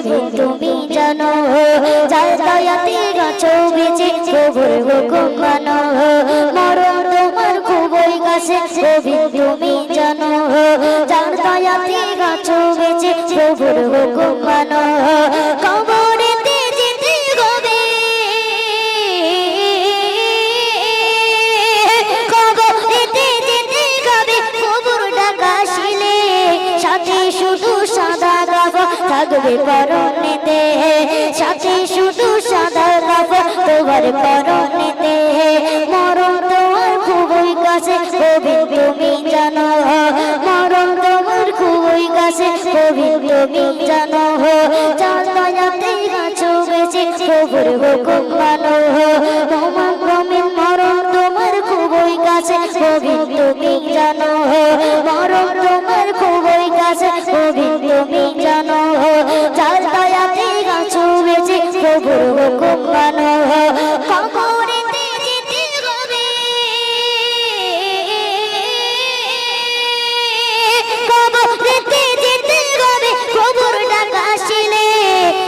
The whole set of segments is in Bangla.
কবি তুমি জানো, যার দয়াতে গাছো বেঁচে প্রভুর হুকুম মানো, মরণ তোমার খুবই কাছে কবি তুমি জানো, যার দয়াতে গাছো বেঁচে প্রভুর হুকুম মানো। কবরেতে যেতে হবে, কবরেতে যেতে হবে, কবর ডাকা শিলে সাথে শুধু সাদা কাফন থাকবে পরনেতে, সাথে শুধু সাদা কাফন তোমার পরনেতে, মরণ তোমার খুবই কাছে কবি তুমি জানো, মরণ তোমার খুবই কাছে কবি তুমি জানো, যার দয়াতে গাছো বেঁচে প্রভুর হুকুম মানো, তোমার ক্রমে মরণ তোমার খুবই কাছে কবি তুমি জানো, মরণ তোমার খুবই কাছে কবি তুমি জানো, যার দয়াতে গাছো বেঁচে প্রভুর হুকুম মানো। কবরেতে যেতে হবে, কবরেতে যেতে হবে, কবর ডাকা শিলে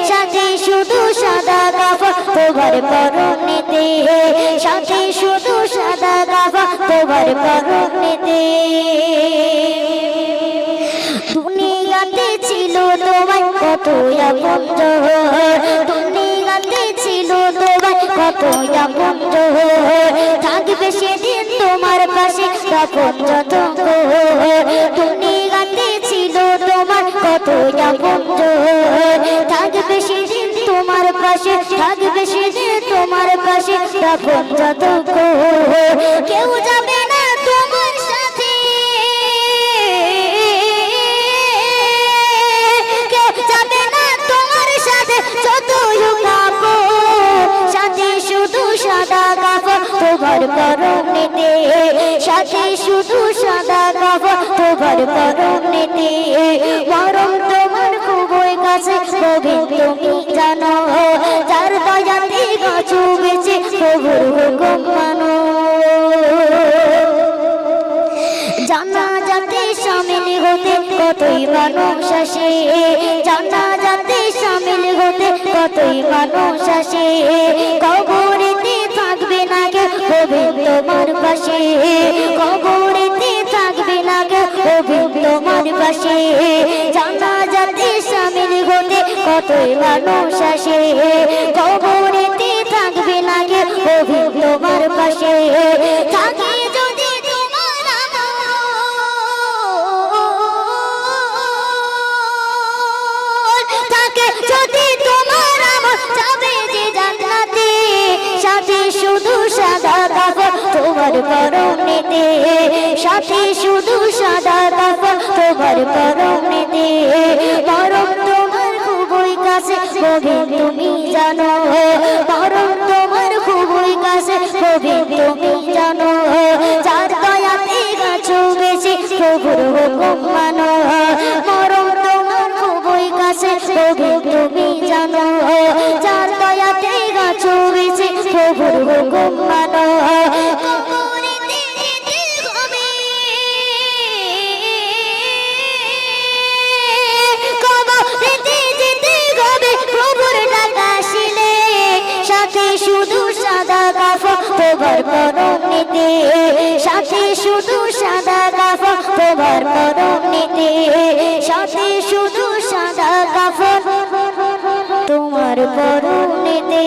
সাথে শুধু সাদা কাফন তোমার পরনেতে, সাথে শুধু সাদা কাফন তোমার পরনেতে। দুনিয়াতে ছিল তোমায় কত আপনজন, দুনিয়াতে ছিল তোমায় কত আপনজন, থাকবে সেদিন তোমার পাশে আপন যতন, দুনিয়াতে ছিল তোমার কত আপনজন, থাকবে সেদিন তোমার পাশে, থাকবে সেদিন তোমার পাশে আপন যতন, কেউ যাবে না তোমার সাথে, কেউ যাবে না তোমার সাথে যতই থাকো, সাথে শুধু সাদা কাফন তোমার পরনেতে, সাথে শুধু সাদা কাফন তোমার পরনেতে, মরণ তোমার খুবই কাছে কবি তুমি জানো, যার দয়াতে গাছো বেঁচে প্রভুর হুকুম মানো। জানাজাতে শামিল হতে কতই মানুষ আসে, জানাজাতে শামিল হতে কতই মানুষ আসে, কবরেতে থাকবে না কেউ কবি তোমার পাশে, কবরেতে থাকবে না কেউ কবি তোমার পাশে, জানাজাতে শামিল হতে কতই মানুষ আসে, কবরেতে থাকবে না কেউ কবি তোমার পাশে, থাকে যদি তোমার আমল, থাকে যদি তোমার আমল যাবে যে জান্নাতে, সাথে শুধু সাদা কাফন তোমার পরনেতে, সাথে শুধু সাদা কাফন তোমার পরনেতে, মরণ তোমার খুবই কাছে কবি তুমি জানো, মরণ তোমার খুবই কাছে কবি তুমি জানো, যার দয়াতে গাছো বেঁচে প্রভুর হুকুম মানো, মরণ তোমার খুবই কাছে কবি তুমি জানো, যার দয়াতে গাছো বেঁচে প্রভুর হুকুম মানো। কবরেতে যেতে হবে, কবরেতে যেতে হবে, প্রভুর ডাকা শিলে সাথে শুধু সাদা কাফন তোমার পরনেতে, সাথে শুধু সাদা কাফন তোমার পরনেতে, সাথে শুধু সাদা কাফন তোমার পরনেতে।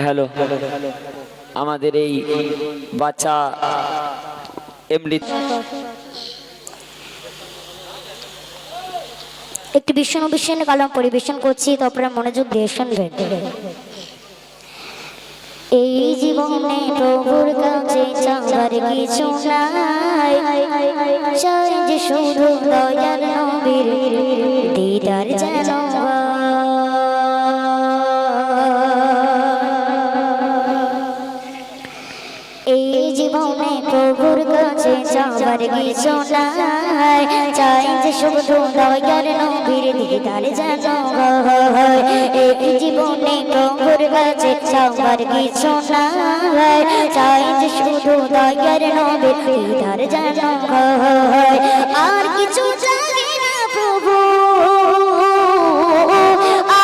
হ্যালো, আমাদের এই বাচ্চা এমডি একটি বিষ্ণু কালাম পরিবেশন করছি, তারপরে মনোযোগ দিয়ে শুনবেন। এই জীবনে প্রভুর কাছে চাওয়ার কিছু নাই, চাই যে শুধু দয়ার নবীর দিদার যেন এই জীবনে প্রভুর কাছে চাওয়ার কিছু নাই, চাই যে শুধু দয়ার নবীর দিদার যেন হয়। এই জীবনে প্রভুর কাছে চাওয়ার কিছু নাই, চাই যে শুধু দয়ার নবীর দিদার যেন হয়। আর কিছু চাই না প্রভু,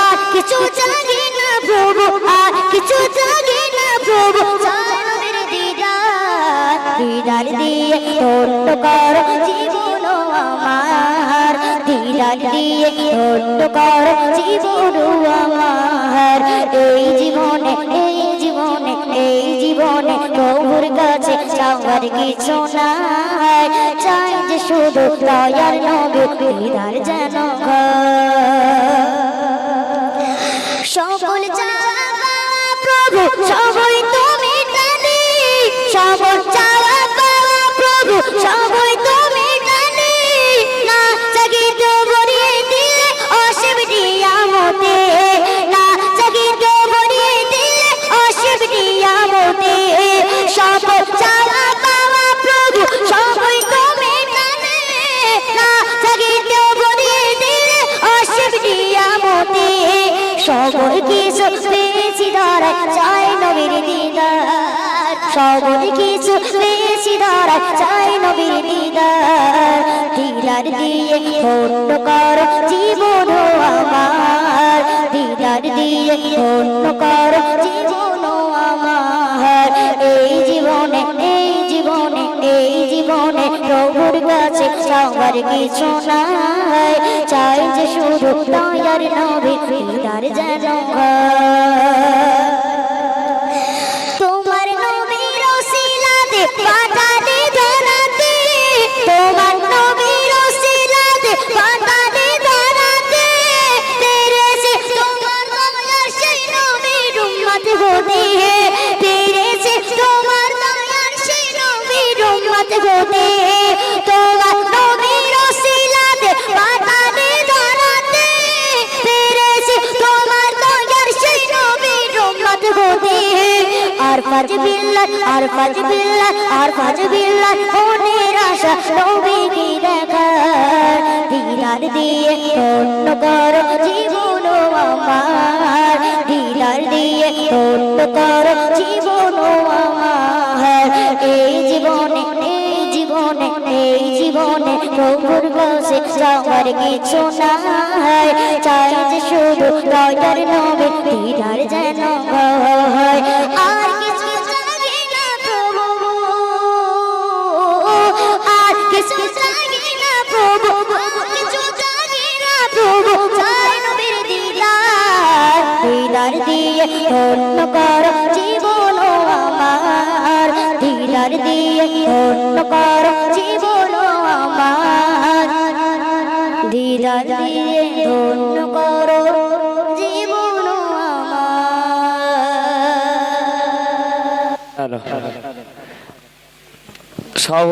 আর কিছু চাই না প্রভু, আর কিছু চাই না প্রভু, চাই নবীর দিদার, দিদার দিয়ে ধন্য কর জীবন আমার, দিদার দিয়ে ধন্য কর জীবন আমার। এই জীবনে, এই জীবনে, এই জীবনে প্রভুর কাছে চাওয়ার কিছু নাই, চাই যে শুধু দয়ার নবীর দিদার যেন হয়। সকল চাওয়া প্রভু সবই তুমি জানি, সকল চাওয়া পাওয়া প্রভু সবই তুমি জানি, না জাগিতে ভরিয়ে দিলে অসীম নিয়ামতে, না জাগিতে ভরিয়ে দিলে অসীম নিয়ামতে। সকল চাওয়া পাওয়া প্রভু সবই তুমি জানি, না জাগিতে ভরিয়ে দিলে অসীম নিয়ামতে। সকল কিছু পেয়েছি ধরায় চাই নবীর দিদার, সকল কিছু পেয়েছি ধরায় চাই নবীর দিদার, দিদার দিয়ে ধন্য কর জীবন আমার, দিদার দিয়ে ধন্য কর জীবন আমার। এই জীবনে, এই জীবনে, এই জীবনে প্রভুর কাছে চাওয়ার কিছু নাই, চাই যে শুধু দয়ার নবীর দিদার যেন হয়। তোমার নবীর ওসিলাতে পাঠালে ধরাতে, তোমার নবীর ওসিলাতে পাঠালে ধরাতে, পেরেছে তোমার দয়ার সেই নবীর উম্মত হতে, পেরেছে তোমার দয়ার সেই নবীর উম্মত হতে। তোমার নবীর ওসিলাতে পাঠালে ধরাতে, পেরেছে তোমার দয়ার সেই নবীর উম্মত হতে। আর ফাজ বিল্লাহ, আর ফাজ বিল্লাহ, আর ফাজ বিল্লাহ মনের আশা নবীকে দেখার, দিদার দিয়ে ধন্য কর জীবন আমার, দিদার দিয়ে ধন্য কর জীবন আমার। এই জীবনে, এই জীবনে, এই জীবনে প্রভুর কাছে চাওয়ার কিছু নাই, চাই যে শুধু দয়ার নবীর দিদার যেন হয়। আর কিছু চাই না প্রভু, আর কিছু চাই না প্রভু, আর কিছু চাই না প্রভু, চাই নবীর দিদার, দিদার দিয়ে ধন্য কর জীবন আমার, দিদার দিয়ে ধন্য কর জীবন আমার, দিদার দিয়ে ধন্য কর জীবন আমার। সব